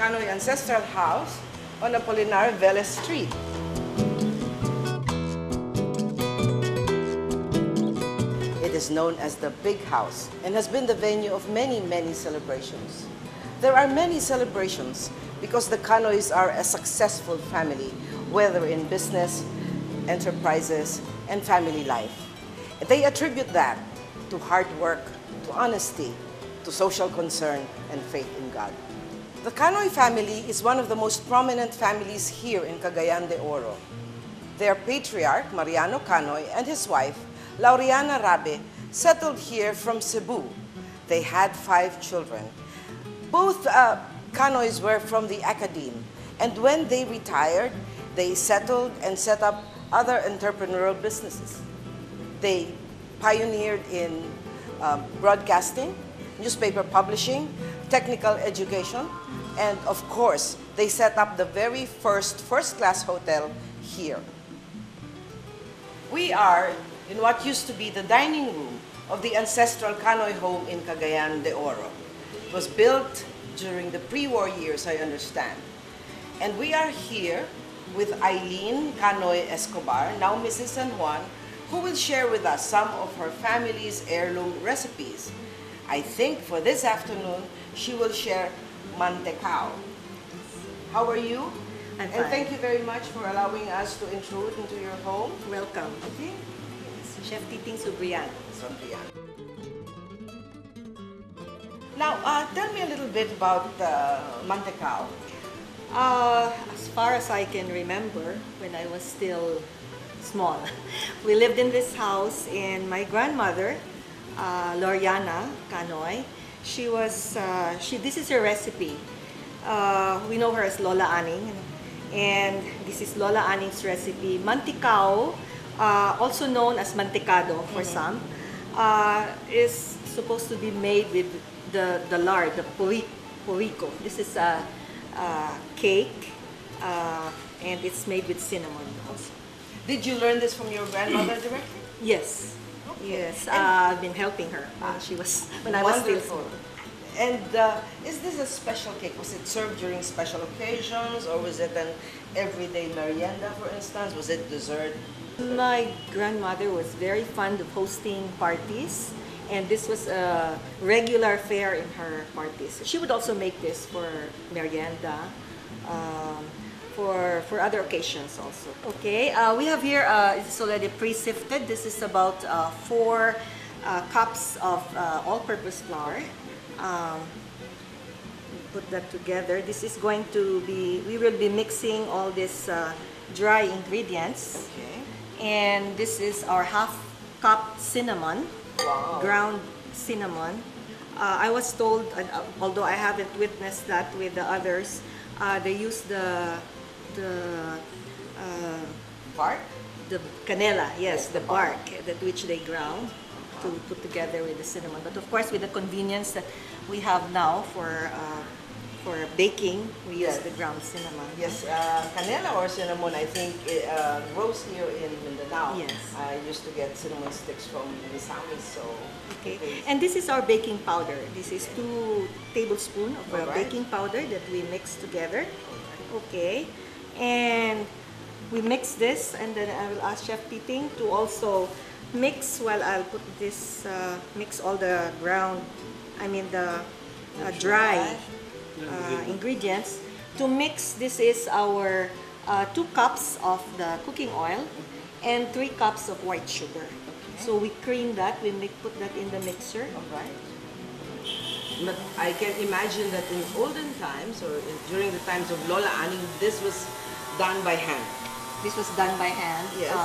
Kanoy ancestral house on Apolinar Vélez Street. It is known as the Big House and has been the venue of many celebrations. There are many celebrations because the Kanoys are a successful family, whether in business, enterprises, and family life. They attribute that to hard work, to honesty, to social concern, and faith in God. The Kanoy family is one of the most prominent families here in Cagayan de Oro. Their patriarch, Mariano Kanoy, and his wife, Laureana Rabe, settled here from Cebu. They had 5 children. Both Kanoys were from the academe, and when they retired, they settled and set up other entrepreneurial businesses. They pioneered in broadcasting, newspaper publishing, technical education, and of course, they set up the very first-class hotel here. We are in what used to be the dining room of the ancestral Kanoy home in Cagayan de Oro. It was built during the pre-war years, I understand. And we are here with Eileen Kanoy Escobar, now Mrs. San Juan, who will share with us some of her family's heirloom recipes. I think for this afternoon, she will share mantecao. How are you? I'm fine. And thank you very much for allowing us to intrude into your home. Welcome. Okay. Chef Titing Subrian. Now, tell me a little bit about mantecao. As far as I can remember, when I was still small, we lived in this house, and my grandmother, Laureana Kanoy, this is her recipe. We know her as Lola Aning, and this is Lola Aning's recipe. Mantecao, also known as mantecado for some, is supposed to be made with the lard, the porico. This is a cake, and it's made with cinnamon also. Did you learn this from your grandmother directly? Yes. Yes, I've been helping her when I was still small. And is this a special cake? Was it served during special occasions, or was it an everyday merienda, for instance? Was it dessert? My grandmother was very fond of hosting parties, and this was a regular fare in her parties. She would also make this for merienda, for other occasions also. Okay, we have here, it's already pre-sifted. This is about 4 cups of all-purpose flour. Put that together. This is going to be, we will be mixing all these dry ingredients. Okay. And this is our half-cup cinnamon, ground cinnamon. I was told, although I haven't witnessed that with the others, they use the bark? The canela, yes, the bark that which they ground to put together with the cinnamon. But of course, with the convenience that we have now for baking, we use the ground cinnamon. Yes, canela or cinnamon, I think, grows here in Mindanao. Yes. I used to get cinnamon sticks from Misamis, so... Okay, and this is our baking powder. This is 2 tablespoons of baking powder that we mix together. Okay, and we mix this, and then I will ask Chef Titing to also mix while I'll put this, mix all the the dry ingredients. To mix, this is our 2 cups of the cooking oil and 3 cups of white sugar. Okay. So we cream that, we put that in the mixer. Alright. But I can imagine that in olden times, or during the times of Lola Aning, this was done by hand. This was done by hand. Yes.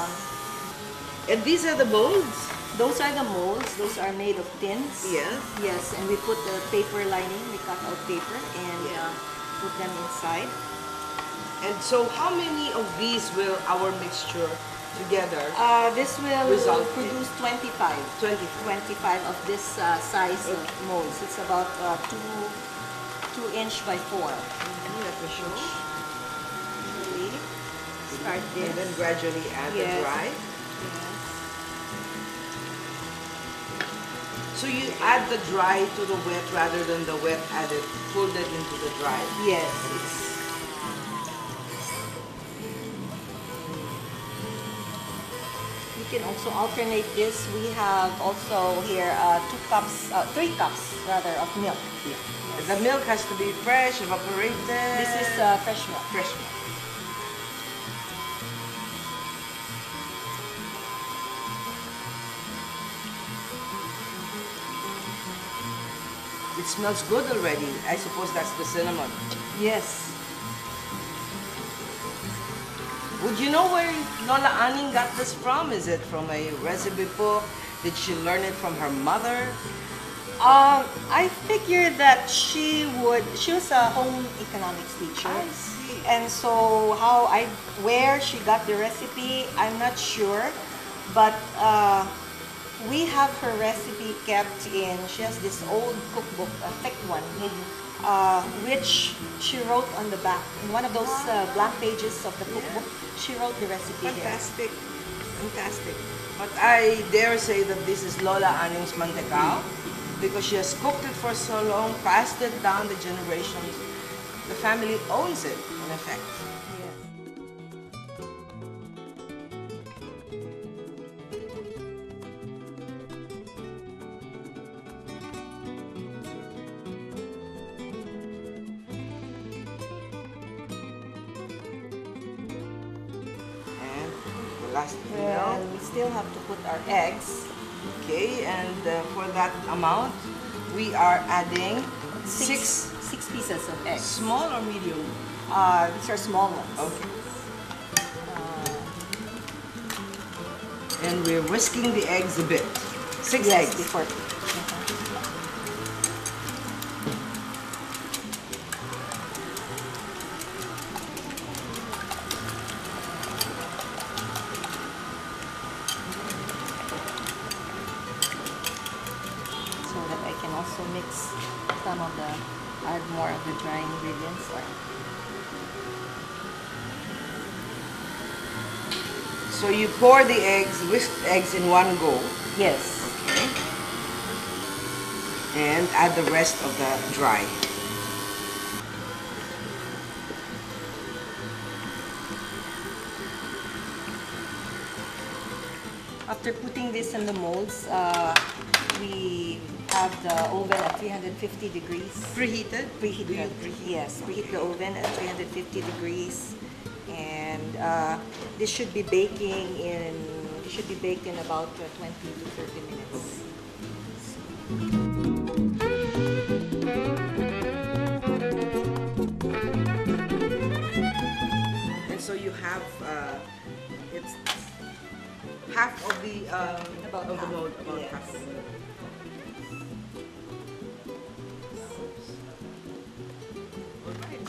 And these are the molds? Those are the molds. Those are made of tins. Yes. Yes, and we put the paper lining, we cut out paper, and put them inside. And so how many of these will our mixture together this will produce 25 of this size of molds. It's about 2 inch by 4. Let me show. Start this. And then gradually add the dry. Yes. So you add the dry to the wet rather than the wet added, folded into the dry. Yes, it's you can also alternate this. We have also here 3 cups rather of milk. Yeah. The milk has to be fresh, evaporated. This is fresh milk. Fresh milk. It smells good already. I suppose that's the cinnamon. Yes. Would you know where Lola Aning got this from? Is it from a recipe book? Did she learn it from her mother? I figured that she was a home economics teacher. I see. And so where she got the recipe, I'm not sure. But we have her recipe kept she has this old cookbook, a thick one, which she wrote on the back. In one of those blank pages of the cookbook, she wrote the recipe Fantastic. Fantastic. But I dare say that this is Lola Aning's mantecao because she has cooked it for so long, passed it down the generations. The family owns it, in effect. Last Well, we still have to put our eggs. Okay, and for that amount, we are adding Six pieces of eggs. small or medium. These are small ones. Okay. And we're whisking the eggs a bit. 6 Yes, eggs. before. So that I can also mix add more of the dry ingredients. So you pour the eggs, whisked eggs in one go. Yes. Okay. And add the rest of the dry. After putting this in the molds, we have the oven at 350 degrees. Preheated? Preheat Do you the, preheat? yes, preheat the oven at 350 degrees, and this should be baking in. It should be baked in about 20 to 30 minutes. And so you have it's half of the About of the half, mold, about yes. half of the mold. Alright.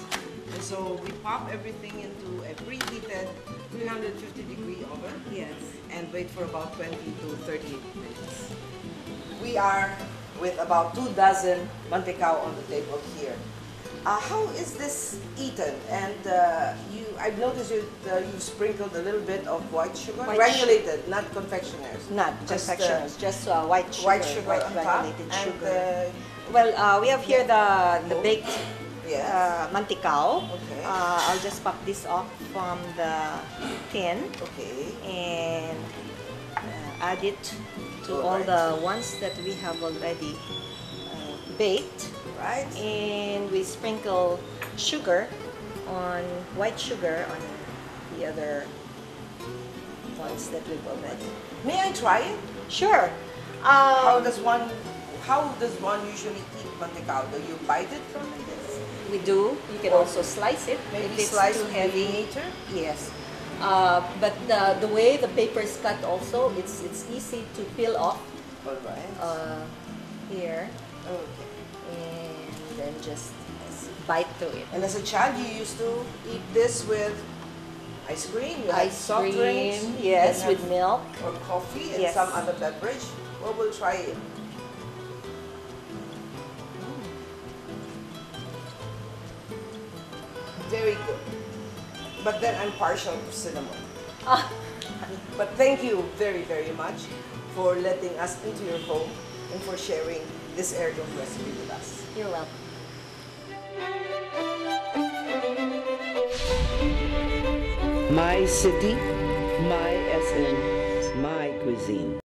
And so we pop everything into a preheated 350 degree oven. Yes. And wait for about 20 to 30 minutes. We are with about 2 dozen mantecao on the table here. How is this eaten? And I've noticed you've sprinkled a little bit of white sugar, granulated, not confectioners. Not Just, confectioners, just white sugar. White sugar on top. Granulated And sugar. Well, we have here the baked yes. mantecao. Okay. I'll just pop this off from the tin Okay. and add it to all the ones that we have already baked. Right. And we sprinkle sugar white sugar on the other ones that we've already. May I try it? Sure. How does one usually eat mantecao? Do you bite it from this? We do. You can also slice it Maybe if it's slice too with heavy. millimeter? Yes. But the way the paper is cut also, it's easy to peel off All right. here. Okay. And then just bite through it. And as a child, you used to eat this with ice cream, you had Ice soft drinks, cream, yes, and with milk. or coffee and Yes. some other beverage. Well, we'll try it. Very good. But then I'm partial to cinnamon. But thank you very, very much for letting us into your home and for sharing this heirloom recipe with us. You're welcome. My city, my SM, my cuisine.